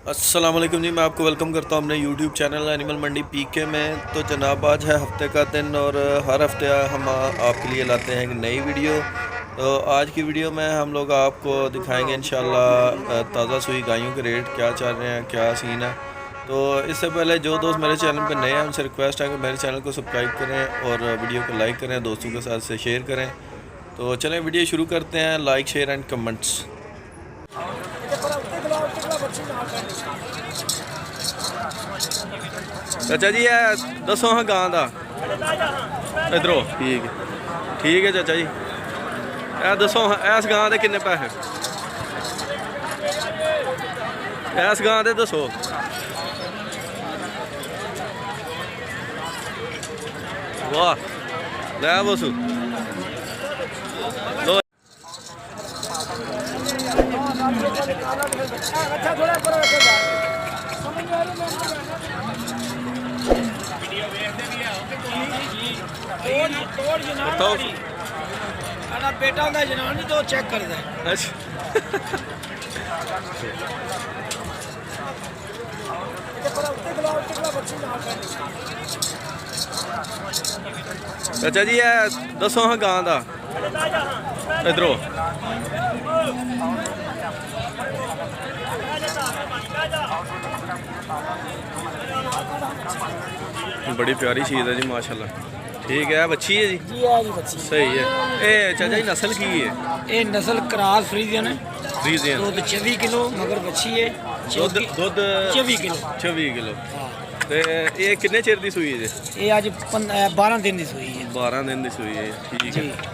अस्सलाम वालेकुम जी। मैं आपको वेलकम करता हूं अपने यूट्यूब चैनल एनिमल मंडी पीके में। तो जनाब आज है हफ्ते का दिन और हर हफ्ते हम आपके लिए लाते हैं एक नई वीडियो। तो आज की वीडियो में हम लोग आपको दिखाएंगे इंशाल्लाह ताज़ा सुई गायों के रेट क्या चल रहे हैं, क्या सीन है। तो इससे पहले जो दोस्त मेरे चैनल पर नए हैं उनसे रिक्वेस्ट है कि मेरे चैनल को सब्सक्राइब करें और वीडियो को लाइक करें, दोस्तों के साथ से शेयर करें। तो चलें वीडियो शुरू करते हैं। Like share and comments. चाचा जी है दसो हाँ गां का इधरों ठीक है चाचा जी। ए दसो इस गां के किन्ने पैसे, इस गां के दसो। वाह लै बसू लो बेटा होंदा जनानी तो चेक करदा है। अच्छा चाचा जी है दसो हाँ गां का इधरों बड़ी प्यारी चीज़ है जी माशाल्लाह। ठीक है बच्ची है जी। जी है जी बच्ची सही है। ए चाचा जी नस्ल की है? ये नस्ल क्रॉस फ्रीजियन है। फ्रीजियन दूध 24 किलो मगर बच्ची है। दुध 24 किलो 24 किलो। हाँ ते ये किन्ने चिर दी सूई है जी? ये आज 12 दिन की सूई है। 12 दिन दी सूई है। ठीक जी है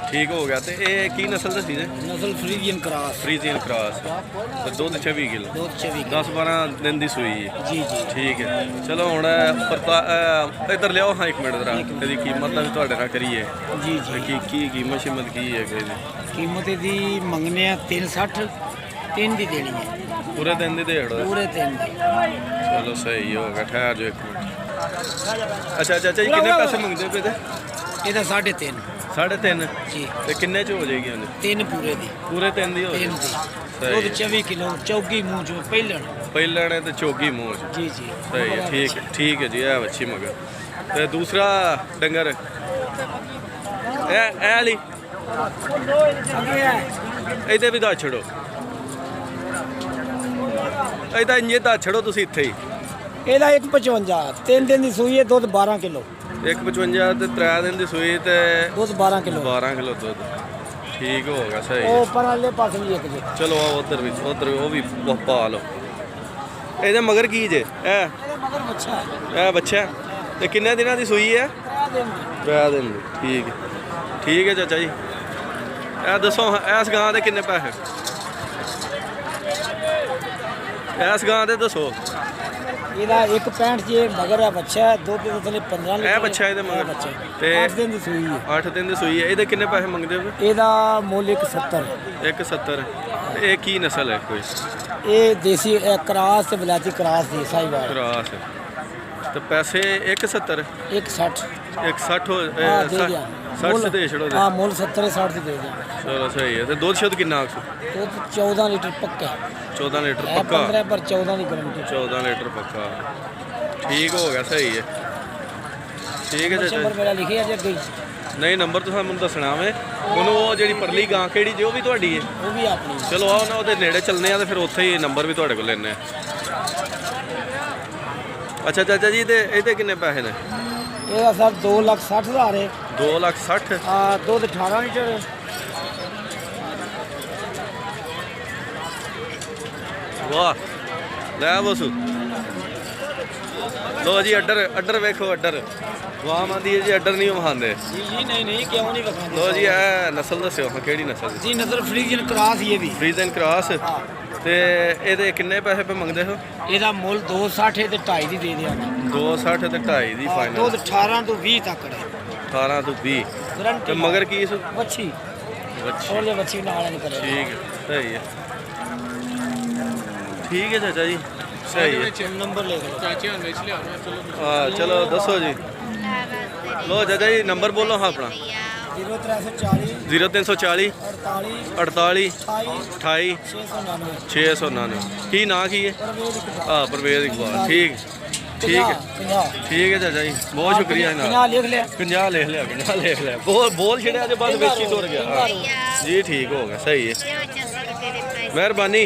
ठीक हो गया। तो ये की नस्ल दसी जी? नस्ल फ्रीजियन क्रॉस। Friesian cross. तो दूध 24 किलो दूध 24 10-12 दिन की सूई है। जी जी ठीक है चलो हुण इधर लियाओ हाँ एक मिनट जरा कदी कीमत भी तुहाडे नाल करिए। जी ते जी की कीमत शिमत की है कोई कीमत दी मंगने 360 3 दी देनी है। पूरे दिन दी देड़? पूरे 3 दी। चलो सही हो गया। ठहर जो एक मिनट। अच्छा चाचा जी किन्ने पैसे मंगदे पे? ਇਹਦਾ 3.5 3.5 जी ਤੇ ਕਿੰਨੇ ਚ ਹੋ ਜਾਏਗੀ ਉਹਨੇ? 3 पूरे दी। ਪੂਰੇ 3 ਦੀ ਹੋ 3 ਜਾਏਗੀ। दी दूध 24 किलो चौकी मुँह चो ਪਹਿਲਣ। ਪਹਿਲਾਂ ਨੇ ਤੇ ਚੋਗੀ ਮੂੰਹ ਚ। जी जी ਸਹੀ ਹੈ ਠੀਕ ਹੈ ਜੀ। ਇਹ ਵੱਛੀ ਮਗਰ ਤੇ ਦੂਸਰਾ ਡੰਗਰ ਇਹ ਵਾਲੀ ਇਹਦੇ ਵੀ ਦੱਸ ਛੜੋ। ਇਹਦਾ ਇੰਜੇ ਦੱਸ ਛੜੋ ਤੁਸੀਂ ਇੱਥੇ ਹੀ। ਇਹਦਾ 155 3 ਦਿਨ ਦੀ ਸੂਈ ਹੈ। ਦੁੱਧ 12 ਕਿਲੋ 155 ਤੇ 3 ਦਿਨ ਦੀ ਸੂਈ ਤੇ ਦੁੱਧ 12 ਕਿਲੋ 12 ਕਿਲੋ ਦੁੱਧ। ਠੀਕ ਹੋ ਗਿਆ ਸਹੀ ਉਹ ਹੈ। ਉੱਪਰ ਵਾਲੇ ਪਾਸੇ ਵੀ ਇੱਕ ਜੇ। ਚਲੋ ਆ ਉਧਰ ਉਹ ਵੀ ਪਾ ਲਓ। ਇਹਦੇ ਮਗਰ ਕੀ ਜੇ? ਇਹਦੇ ਮਗਰ ਬੱਚਾ ਹੈ। ਇਹ ਬੱਚਾ ਤੇ ਕਿੰਨੇ ਦਿਨਾਂ ਦੀ ਸੂਈ ਹੈ? 3 ਦਿਨ ਦੀ। 3 ਦਿਨ ਦੀ। ਠੀਕ ਹੈ ਚਾਚਾ ਜੀ। ਇਹ ਦੱਸੋ ਇਸ ਗਾਂ ਦੇ ਕਿੰਨੇ ਪੈਸੇ? ਇਸ ਗਾਂ ਦੇ ਦੱਸੋ। ਇਹਦਾ 165 ਜੇ ਮਗਰ ਹੈ ਬੱਚਾ ਹੈ। ਦੁੱਧ ਦੇ ਥੱਲੇ 15 ਲੀਟਰ। ਇਹ ਬੱਚਾ ਇਹਦੇ ਮਗਰ ਬੱਚਾ ਤੇ 8 ਦਿਨ ਦੀ ਸੂਈ ਹੈ। 8 ਦਿਨ ਦੀ ਸੂਈ ਹੈ। ਇਹਦੇ ਕਿੰਨੇ ਪੈਸੇ ਮੰਗਦੇ ਹੋ? ਇਹਦਾ ਮੁੱਲ 170 170। ਇਹ ਕੀ ਨਸਲ ਹੈ ਕੋਈ? ਇਹ ਦੇਸੀ ਕਰਾਸ ਤੇ ਬਲਾਤੀ ਕਰਾਸ ਦੀ ਸਾਈਵਾਲ ਕਰਾਸ ਤੇ ਪੈਸੇ 170 160 160 ਹਾਂ ਦੇ ਦਿਆ 60 ਦੇ ਛੜੋ ਦੇ। ਹਾਂ ਮੁੱਲ 70 60 ਦੀ ਦੇ ਦਿਆ। ਚਲੋ ਸਹੀ ਹੈ। ਤੇ ਦੁੱਧ ਸ਼ੁੱਧ ਕਿੰਨਾ ਆਖੋ? ਦੁੱਧ 14 ਲੀਟਰ ਪੱਕਾ 14 ਲੀਟਰ ਹੈ। ਪੱਕਾ 15 ਪਰ 14 ਦੀ ਗਾਰੰਟੀ। 14 ਲੀਟਰ ਪੱਕਾ। ਠੀਕ ਹੋ ਗਿਆ ਸਹੀ ਹੈ। ਠੀਕ ਹੈ ਚਾਚਾ ਨੰਬਰ ਮੇਰਾ ਲਿਖਿਆ ਜੇ ਅੱਗੇ ਨਹੀਂ ਨੰਬਰ ਤੁਸੀਂ ਮੈਨੂੰ ਦੱਸਣਾ ਵੇ। ਉਹਨੂੰ ਉਹ ਜਿਹੜੀ ਪਰਲੀ ਗਾਂ ਕਿਹੜੀ ਜੇ ਉਹ ਵੀ ਤੁਹਾਡੀ ਹੈ? ਉਹ ਵੀ ਆਪਣੀ। ਚਲੋ ਆਓ ਨਾ ਉਹਦੇ ਨੇੜੇ ਚੱਲਦੇ ਆ ਤੇ ਫਿਰ ਉੱਥੇ ਹੀ ਨੰਬਰ ਵੀ ਤੁਹਾਡੇ ਕੋਲ ਲੈਣੇ ਆ। ਅੱਛਾ ਚਾਚਾ ਜੀ ਤੇ ਇਹਦੇ ਕਿੰਨੇ ਪੈਸੇ ਨੇ? ਇਹਦਾ ਸਰ 2,60,000 ਹੈ। 2,60,000। ਆ ਦੁੱਧ 18 ਲੀਟਰ। ਵਾਹ ਲੈ ਬਸੂ ਲੋ ਜੀ ਅੱਡਰ ਵੇਖੋ ਅੱਡਰ। ਵਾਹ ਮੰਦੀ ਹੈ ਜੀ ਅੱਡਰ ਨਹੀਂ ਵਹਾਉਂਦੇ। ਜੀ ਜੀ ਨਹੀਂ ਕਿਉਂ ਨਹੀਂ ਵਿਖਾਉਂਦੇ। ਲੋ ਜੀ ਇਹ ਨਸਲ ਦੱਸਿਓ ਹਾਂ ਕਿਹੜੀ ਨਸਲ ਦੀ? ਜੀ ਨਸਲ ਫਰੀਜ਼ਨ ਕਰਾਸ ਇਹ ਵੀ। Friesian cross. ਤੇ ਇਹਦੇ ਕਿੰਨੇ ਪੈਸੇ ਪੇ ਮੰਗਦੇ ਹੋ? ਇਹਦਾ ਮੁੱਲ 260 ਤੇ 2.5 ਦੀ ਦੇ ਦਿਆਂਗੇ। 260 ਤੇ 2.5 ਦੀ ਫਾਈਨਲ। ਦੁੱਧ 18 ਤੋਂ 20 ਤੱਕ ਹੈ। 18 ਤੋਂ 20 ਗਰੰਟੀ ਤੇ ਮਗਰ ਕੀ ਇਸ ਵੱਛੀ ਬੱਚੀ? ਉਹਦੇ ਵੱਛੀ ਨਾਲ ਨਹੀਂ ਕਰੇ। ਠੀਕ ਹੈ ਸਹੀ ਹੈ। ਠੀਕ ਹੈ ਚਾਚਾ ਜੀ सही है। नंबर ले लो हाँ चलो दसो जी। लो चाचा जी नंबर बोलो हाँ अपना। 0340 0340 48 48 28 699 699 ਕੀ ਨਾਂ ਕੀ ਹੈ परवेज इकबाल ठीक ठीक है 50 ठीक है चाचा जी बहुत शुक्रिया जनाब 50 लिख लिया 50 लिख लिया 50 लिख लिया बोल छड़िया जो बस बेची तुर गया हाँ जी ठीक हो गया सही है मेहरबानी